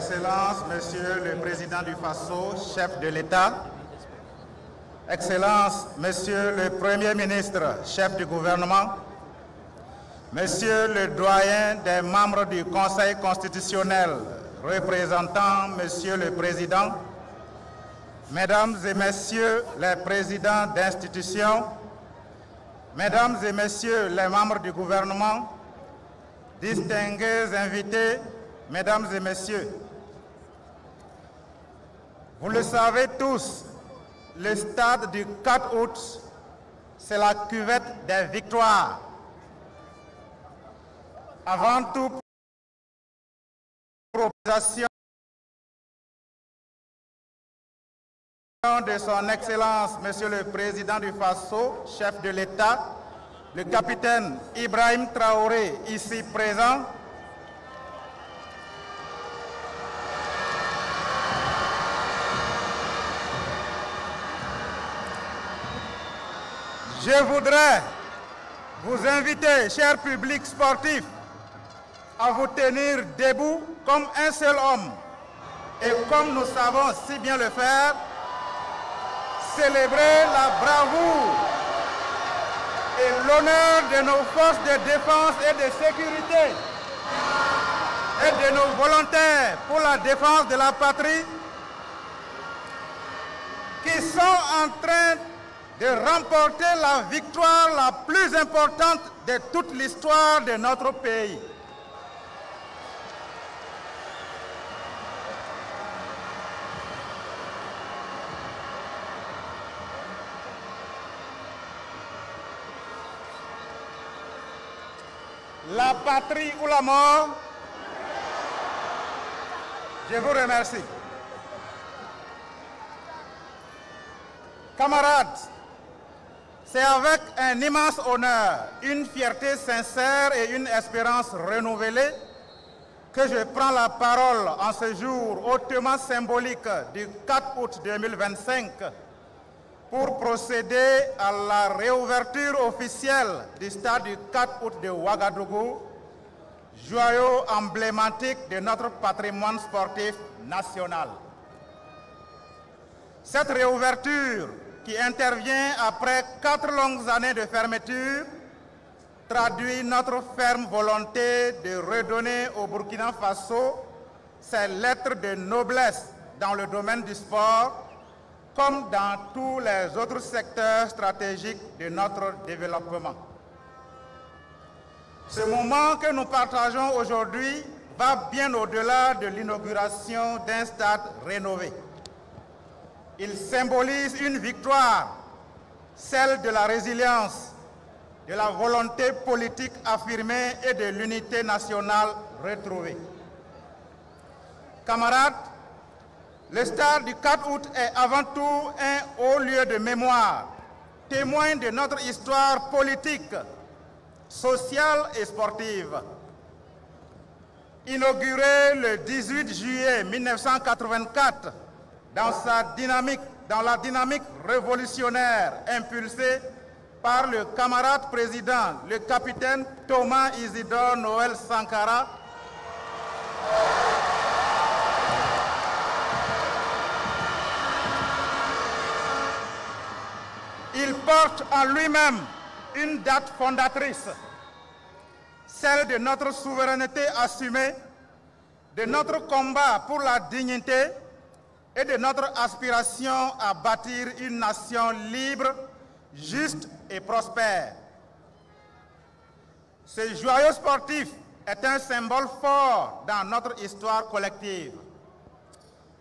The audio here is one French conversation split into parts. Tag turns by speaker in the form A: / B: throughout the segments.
A: Excellences, Monsieur le Président du Faso, chef de l'État, Excellences, Monsieur le Premier ministre, chef du gouvernement, Monsieur le doyen des membres du Conseil constitutionnel, représentant Monsieur le Président, Mesdames et Messieurs les présidents d'institutions, Mesdames et Messieurs les membres du gouvernement, distingués invités, Mesdames et Messieurs, vous le savez tous, le stade du 4 août, c'est la cuvette des victoires. Avant toute proposition de son Excellence, Monsieur le Président du Faso, chef de l'État, le capitaine Ibrahim Traoré, ici présent, je voudrais vous inviter, cher public sportif, à vous tenir debout comme un seul homme. Et comme nous savons si bien le faire, célébrer la bravoure et l'honneur de nos forces de défense et de sécurité et de nos volontaires pour la défense de la patrie qui sont en train de remporter la victoire la plus importante de toute l'histoire de notre pays. La patrie ou la mort, je vous remercie. Camarades, c'est avec un immense honneur, une fierté sincère et une espérance renouvelée que je prends la parole en ce jour hautement symbolique du 4 août 2025 pour procéder à la réouverture officielle du stade du 4 août de Ouagadougou, joyau emblématique de notre patrimoine sportif national. Cette réouverture, qui intervient après 4 longues années de fermeture, traduit notre ferme volonté de redonner au Burkina Faso ses lettres de noblesse dans le domaine du sport, comme dans tous les autres secteurs stratégiques de notre développement. Ce moment que nous partageons aujourd'hui va bien au-delà de l'inauguration d'un stade rénové. Il symbolise une victoire, celle de la résilience, de la volonté politique affirmée et de l'unité nationale retrouvée. Camarades, le stade du 4 août est avant tout un haut lieu de mémoire, témoin de notre histoire politique, sociale et sportive. Inauguré le 18 juillet 1984, dans la dynamique révolutionnaire impulsée par le camarade président, le capitaine Thomas Isidore Noël Sankara, il porte en lui-même une date fondatrice, celle de notre souveraineté assumée, de notre combat pour la dignité et de notre aspiration à bâtir une nation libre, juste et prospère. Ce joyau sportif est un symbole fort dans notre histoire collective.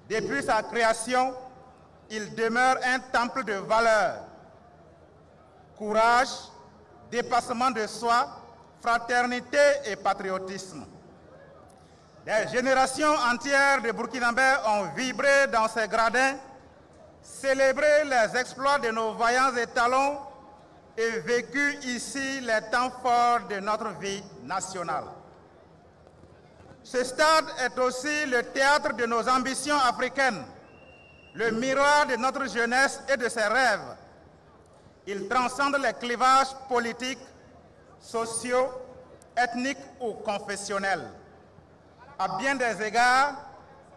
A: Depuis sa création, il demeure un temple de valeurs, courage, dépassement de soi, fraternité et patriotisme. Des générations entières de Burkinabés ont vibré dans ces gradins, célébré les exploits de nos vaillants étalons et vécu ici les temps forts de notre vie nationale. Ce stade est aussi le théâtre de nos ambitions africaines, le miroir de notre jeunesse et de ses rêves. Il transcende les clivages politiques, sociaux, ethniques ou confessionnels. À bien des égards,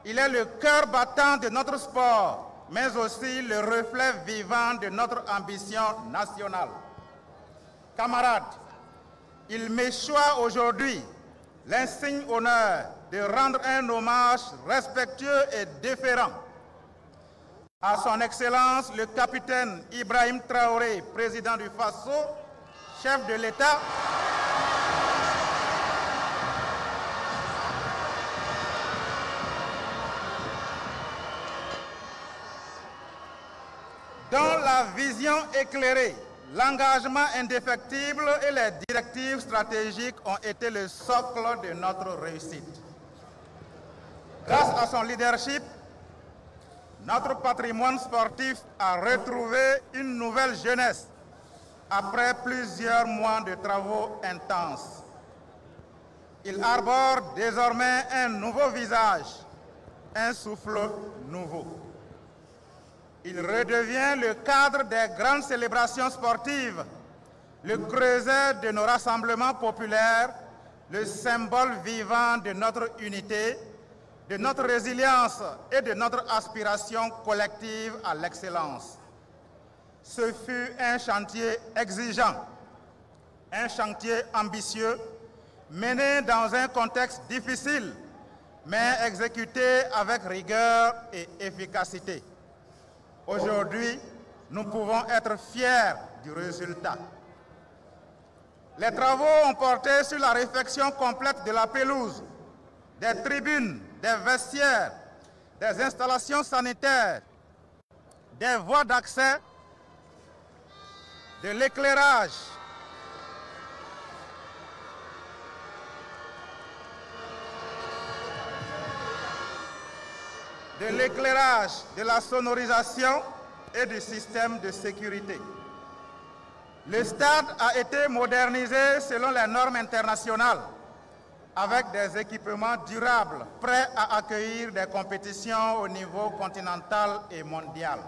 A: Il est le cœur battant de notre sport, mais aussi le reflet vivant de notre ambition nationale. Camarades, il m'échoit aujourd'hui l'insigne honneur de rendre un hommage respectueux et déférent à son Excellence le capitaine Ibrahim Traoré, président du Faso, chef de l'État, dont la vision éclairée, l'engagement indéfectible et les directives stratégiques ont été le socle de notre réussite. Grâce à son leadership, notre patrimoine sportif a retrouvé une nouvelle jeunesse après plusieurs mois de travaux intenses. Il arbore désormais un nouveau visage, un souffle nouveau. Il redevient le cadre des grandes célébrations sportives, le creuset de nos rassemblements populaires, le symbole vivant de notre unité, de notre résilience et de notre aspiration collective à l'excellence. Ce fut un chantier exigeant, un chantier ambitieux, mené dans un contexte difficile, mais exécuté avec rigueur et efficacité. Aujourd'hui, nous pouvons être fiers du résultat. Les travaux ont porté sur la réfection complète de la pelouse, des tribunes, des vestiaires, des installations sanitaires, des voies d'accès, de l'éclairage, de la sonorisation et du système de sécurité. Le stade a été modernisé selon les normes internationales, avec des équipements durables, prêts à accueillir des compétitions au niveau continental et mondial.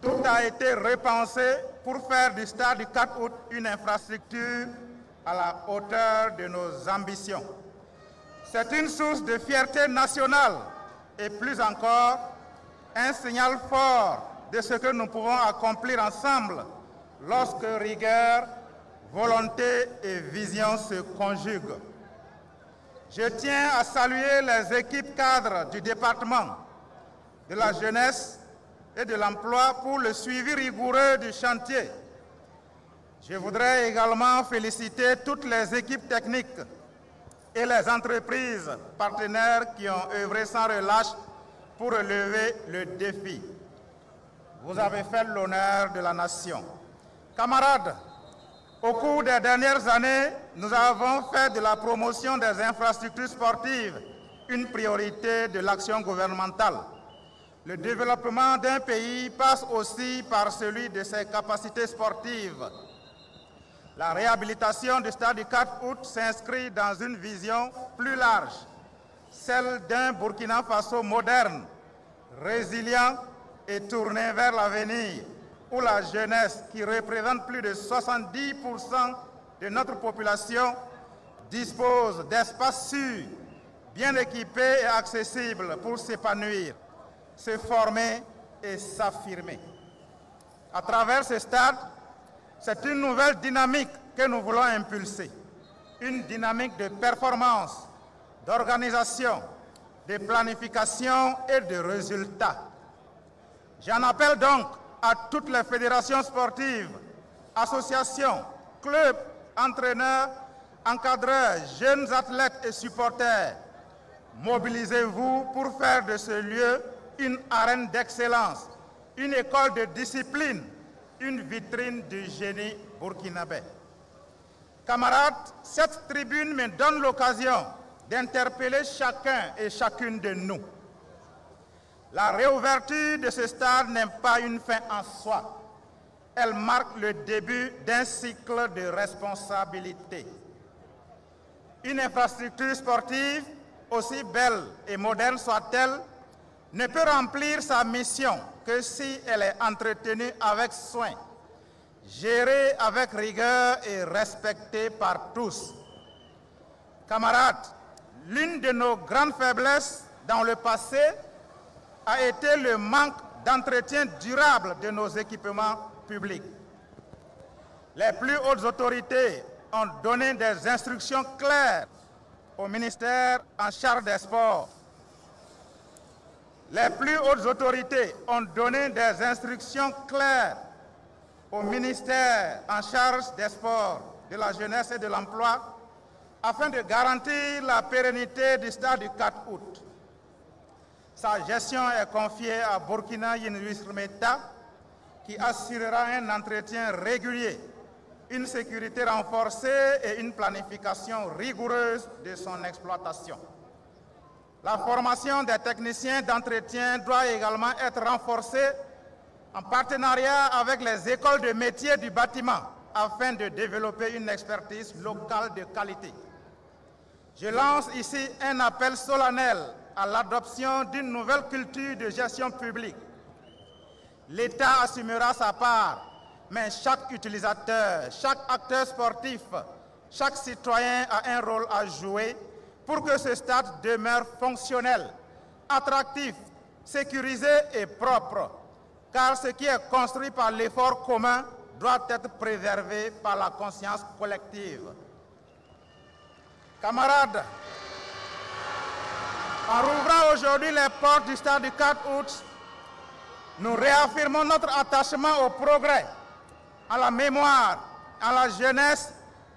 A: Tout a été repensé pour faire du stade du 4 août une infrastructure à la hauteur de nos ambitions. C'est une source de fierté nationale et plus encore, un signal fort de ce que nous pouvons accomplir ensemble lorsque rigueur, volonté et vision se conjuguent. Je tiens à saluer les équipes cadres du département de la jeunesse et de l'emploi pour le suivi rigoureux du chantier. Je voudrais également féliciter toutes les équipes techniques et les entreprises partenaires qui ont œuvré sans relâche pour relever le défi. Vous avez fait l'honneur de la nation. Camarades, au cours des dernières années, nous avons fait de la promotion des infrastructures sportives une priorité de l'action gouvernementale. Le développement d'un pays passe aussi par celui de ses capacités sportives. La réhabilitation du stade du 4 août s'inscrit dans une vision plus large, celle d'un Burkina Faso moderne, résilient et tourné vers l'avenir, où la jeunesse, qui représente plus de 70% de notre population, dispose d'espaces sûrs, bien équipés et accessibles pour s'épanouir, se former et s'affirmer. À travers ce stade, c'est une nouvelle dynamique que nous voulons impulser, une dynamique de performance, d'organisation, de planification et de résultats. J'en appelle donc à toutes les fédérations sportives, associations, clubs, entraîneurs, encadreurs, jeunes athlètes et supporters. Mobilisez-vous pour faire de ce lieu une arène d'excellence, une école de discipline, une vitrine du génie burkinabé. Camarades, cette tribune me donne l'occasion d'interpeller chacun et chacune de nous. La réouverture de ce stade n'est pas une fin en soi. Elle marque le début d'un cycle de responsabilité. Une infrastructure sportive, aussi belle et moderne soit-elle, ne peut remplir sa mission que si elle est entretenue avec soin, gérée avec rigueur et respectée par tous. Camarades, l'une de nos grandes faiblesses dans le passé a été le manque d'entretien durable de nos équipements publics. Les plus hautes autorités ont donné des instructions claires au ministère en charge des sports. Les plus hautes autorités ont donné des instructions claires au ministère en charge des sports, de la jeunesse et de l'emploi afin de garantir la pérennité du stade du 4 août. Sa gestion est confiée à Burkina Yinwis Meta qui assurera un entretien régulier, une sécurité renforcée et une planification rigoureuse de son exploitation. La formation des techniciens d'entretien doit également être renforcée en partenariat avec les écoles de métiers du bâtiment afin de développer une expertise locale de qualité. Je lance ici un appel solennel à l'adoption d'une nouvelle culture de gestion publique. L'État assumera sa part, mais chaque utilisateur, chaque acteur sportif, chaque citoyen a un rôle à jouer pour que ce stade demeure fonctionnel, attractif, sécurisé et propre, car ce qui est construit par l'effort commun doit être préservé par la conscience collective. Camarades, en rouvrant aujourd'hui les portes du stade du 4 août, nous réaffirmons notre attachement au progrès, à la mémoire, à la jeunesse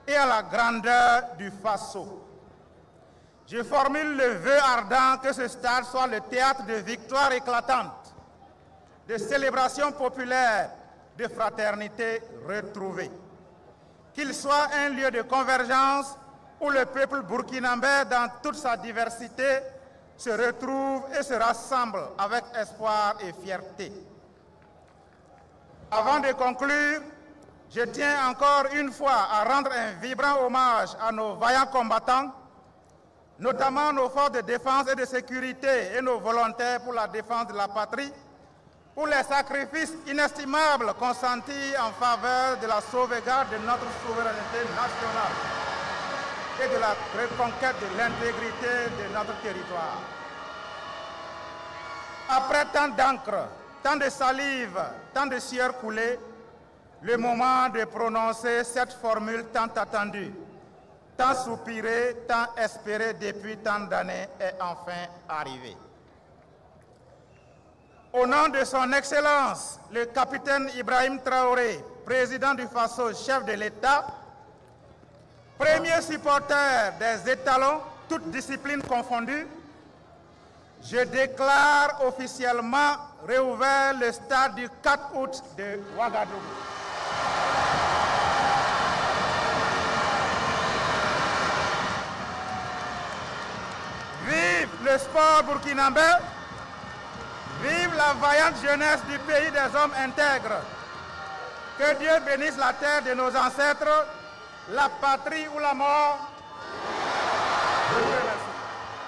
A: et à la grandeur du Faso. Je formule le vœu ardent que ce stade soit le théâtre de victoires éclatantes, de célébrations populaires, de fraternité retrouvée. Qu'il soit un lieu de convergence où le peuple burkinabé, dans toute sa diversité, se retrouve et se rassemble avec espoir et fierté. Avant de conclure, je tiens encore une fois à rendre un vibrant hommage à nos vaillants combattants, notamment nos forces de défense et de sécurité et nos volontaires pour la défense de la patrie, pour les sacrifices inestimables consentis en faveur de la sauvegarde de notre souveraineté nationale et de la reconquête de l'intégrité de notre territoire. Après tant d'encre, tant de salive, tant de sueur coulée, le moment de prononcer cette formule tant attendue, tant soupirée, tant espérée depuis tant d'années est enfin arrivé. Au nom de son Excellence, le capitaine Ibrahim Traoré, président du Faso, chef de l'État, premier supporter des étalons, toutes disciplines confondues, je déclare officiellement réouvert le stade du 4 août de Ouagadougou. Vive le sport burkinabé! Vive la vaillante jeunesse du pays des hommes intègres. Que Dieu bénisse la terre de nos ancêtres, la patrie ou la mort.